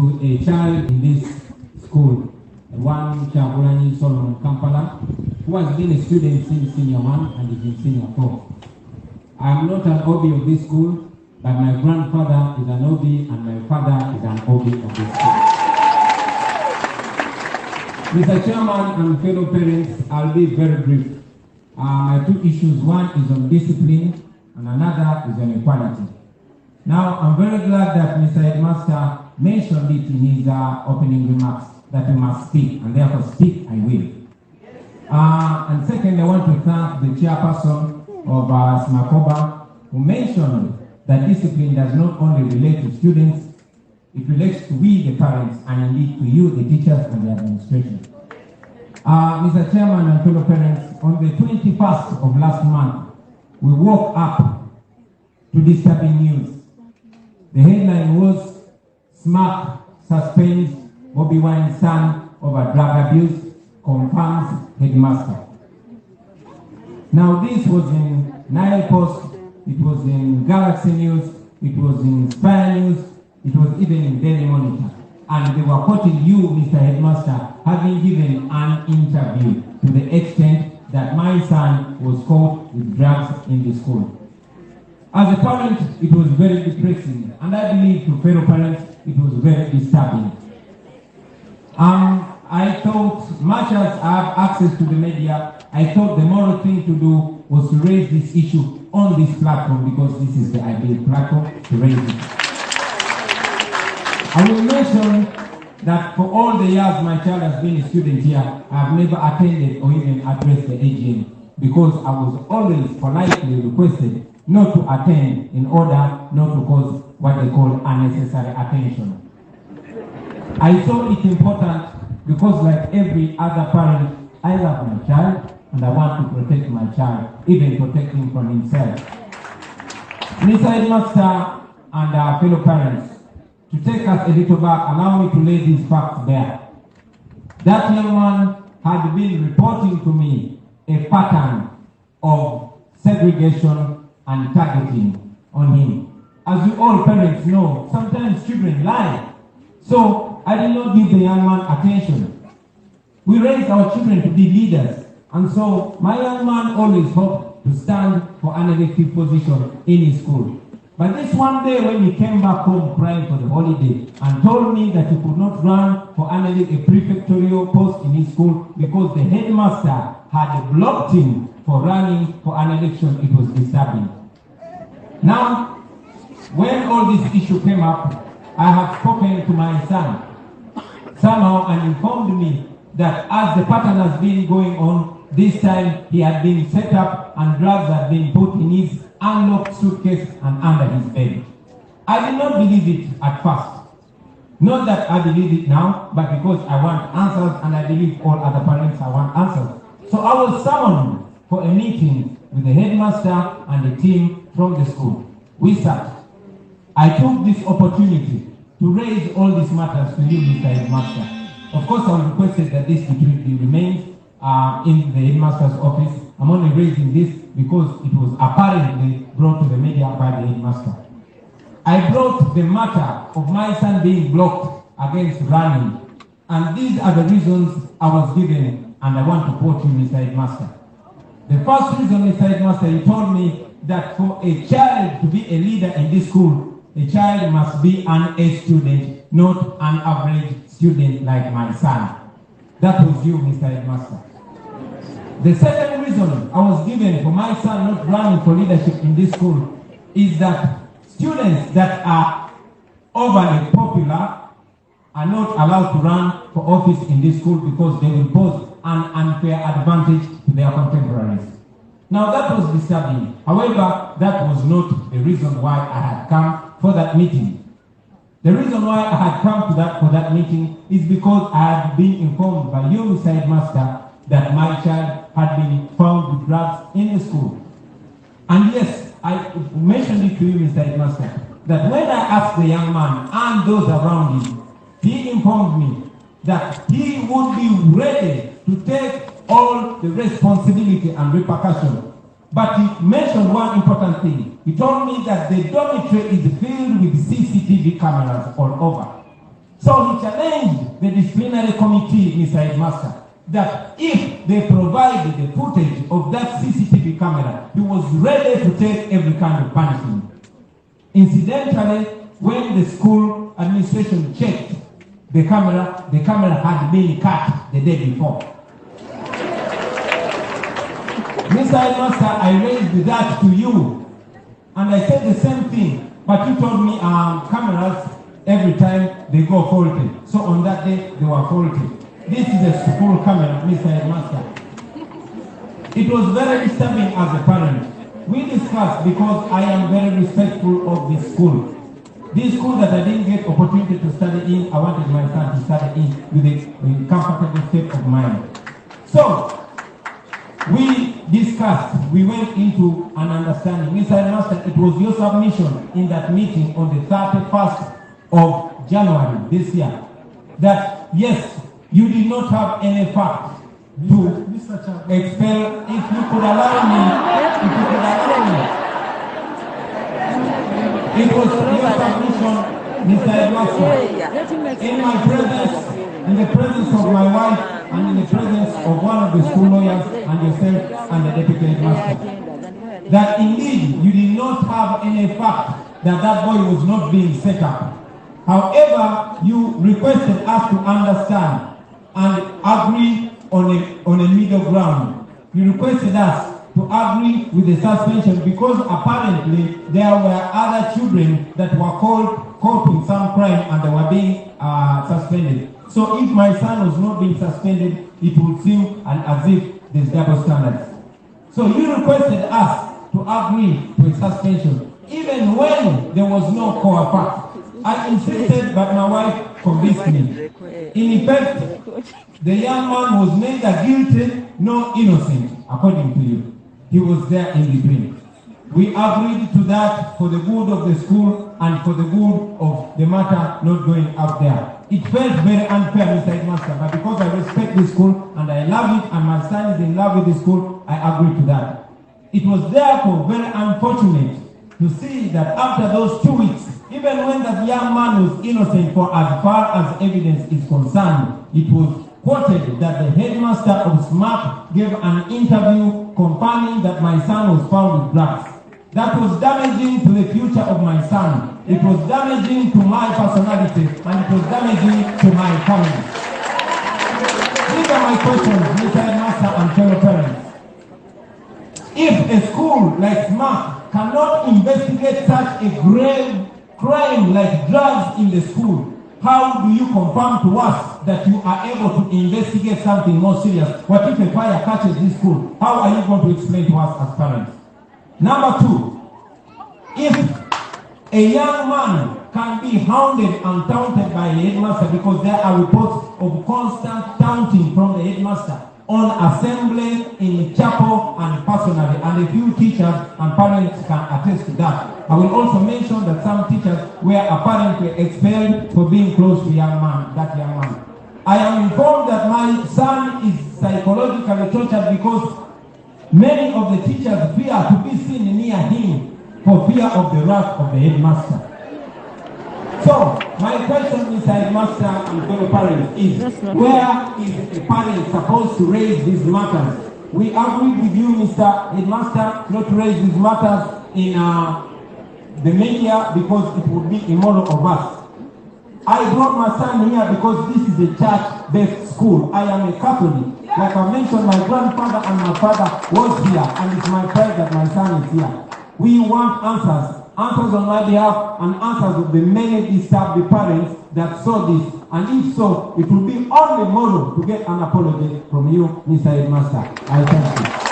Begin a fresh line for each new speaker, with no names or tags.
to a child in this school, one Solomon Kampala, who has been a student since senior 1 and is in senior 4. I am not an OB of this school, but my grandfather is an OB and my father is an OB of this school. Mr. Chairman and fellow parents, I'll be very brief. My two issues, one is on discipline and another is on equality. Now, I'm very glad that Mr. Headmaster mentioned it in his opening remarks that we must speak, and therefore speak I will. And second, I want to thank the chairperson of Smakoba, who mentioned that discipline does not only relate to students, it relates to we, the parents, and indeed to you, the teachers and the administration. Mr. Chairman and fellow parents, on the 21st of last month, we woke up to disturbing news. The headline was, SMAC suspends Bobi Wine's son over drug abuse, confirms headmaster. Now this was in Nile Post, it was in Galaxy News, it was in Spire News, it was even in Daily Monitor. And they were quoting you, Mr. Headmaster, having given an interview to the extent that my son was caught with drugs in the school. As a parent, it was very depressing, and I believe to fellow parents, it was very disturbing. I thought, much as I have access to the media, I thought the moral thing to do was to raise this issue on this platform because this is the ideal platform to raise it. I will mention that for all the years my child has been a student here, I have never attended or even addressed the AGM because I was always politely requested not to attend in order not to cause what they call unnecessary attention. I saw it important because like every other parent, I love my child and I want to protect my child, even protect him from himself. Mr. Headmaster and our fellow parents, to take us a little back, allow me to lay these facts bare. That young man had been reporting to me a pattern of segregation and targeting on him. As you all parents know, sometimes children lie. So I did not give the young man attention. We raised our children to be leaders. And so my young man always hoped to stand for an elective position in his school. But this one day when he came back home crying for the holiday and told me that he could not run for a prefectorial post in his school because the headmaster had blocked him for running for an election, it was disturbing. Now, when all this issue came up, I have spoken to my son somehow and informed me that as the pattern has been going on, this time he had been set up and drugs had been put in his unlocked suitcase and under his bed. I did not believe it at first. Not that I believe it now, but because I want answers and I believe all other parents I want answers. So I was summoned for a meeting with the headmaster and the team from the school. We sat. I took this opportunity to raise all these matters to you, Mr. Headmaster. Of course, I requested that this security remains in the headmaster's office. I'm only raising this because it was apparently brought to the media by the headmaster. I brought the matter of my son being blocked against running, and these are the reasons I was given, and I want to quote you, Mr. Headmaster. The first reason, Mr. Headmaster, you told me that for a child to be a leader in this school, a child must be an A student, not an average student like my son. That was you, Mr. Headmaster. The second reason I was given for my son not running for leadership in this school is that students that are overly popular are not allowed to run for office in this school because they will pose an unfair advantage to their contemporaries. Now that was disturbing. However, that was not the reason why I had come for that meeting. The reason why I had come for that meeting is because I had been informed by you, Mr. Headmaster, that my child had been found with drugs in the school. And yes, I mentioned it to you, Mr. Headmaster, that when I asked the young man and those around him, he informed me that he would be ready to take all the responsibility and repercussion. But he mentioned one important thing. He told me that the dormitory is filled with CCTV cameras all over. So he challenged the disciplinary committee, Mr. Headmaster, that if they provided the footage of that CCTV camera, he was ready to take every kind of punishment. Incidentally, when the school administration checked the camera had been cut the day before. Mr. Headmaster, I raised that to you, and I said the same thing, but you told me cameras every time they go faulty. So on that day, they were faulty. This is a school camera, Mr. Headmaster. It was very disturbing as a parent. We discussed because I am very respectful of this school. This school that I didn't get opportunity to study in, I wanted my son to study in with a comfortable state of mind. So, we discussed, we went into an understanding. Mr. Headmaster, it was your submission in that meeting on the 31st of January this year that yes, you did not have any fact to expel. If you could allow me, it was your submission, Mr. Headmaster, in my presence, in the presence of my wife, and in the presence of one of the school lawyers and yourself and the deputy headmaster, that indeed you did not have any fact that that boy was not being set up. However, you requested us to understand and agree on a middle ground. You requested us to agree with the suspension because apparently there were other children that were caught in some crime and they were being suspended. So if my son was not being suspended, it would seem as if there's double standards. So you requested us to agree to a suspension, even when there was no core fact. I insisted, but my wife convinced me. In effect, the young man was neither guilty nor innocent, according to you. He was there in between. We agreed to that for the good of the school and for the good of the matter not going up there. It felt very unfair, Mr. Headmaster, but because I respect this school and I love it and my son is in love with the school, I agreed to that. It was therefore very unfortunate to see that after those 2 weeks, even when that young man was innocent for as far as evidence is concerned, it was quoted that the headmaster of SMART gave an interview confirming that my son was found with drugs. That was damaging to the future of my son. It was damaging to my personality and it was damaging to my family. These are my questions, Mr. Headmaster and fellow parents. If a school like SMART cannot investigate such a grave crime like drugs in the school, how do you confirm to us that you are able to investigate something more serious? What if a fire catches this school? How are you going to explain to us as parents? Number two, if a young man can be hounded and taunted by a headmaster because there are reports of constant taunting from the headmaster on assembly, in chapel, and personally, and a few teachers and parents can attest to that. I will also mention that some teachers were apparently expelled for being close to that young man. I am informed that my son is psychologically tortured because many of the teachers fear to be seen near him for fear of the wrath of the headmaster. So, my question, Mr. Headmaster and fellow parents, is where is a parent supposed to raise these matters? We agreed with you, Mr. Headmaster, not to raise these matters in the media because it would be immoral of us. I brought my son here because this is a church-based school. I am a Catholic. Like I mentioned, my grandfather and my father was here, and it's my pride that my son is here. We want answers on my behalf and answers of the many disturbed parents that saw this. And if so, it will be only moral to get an apology from you, Mr. Headmaster. I thank you.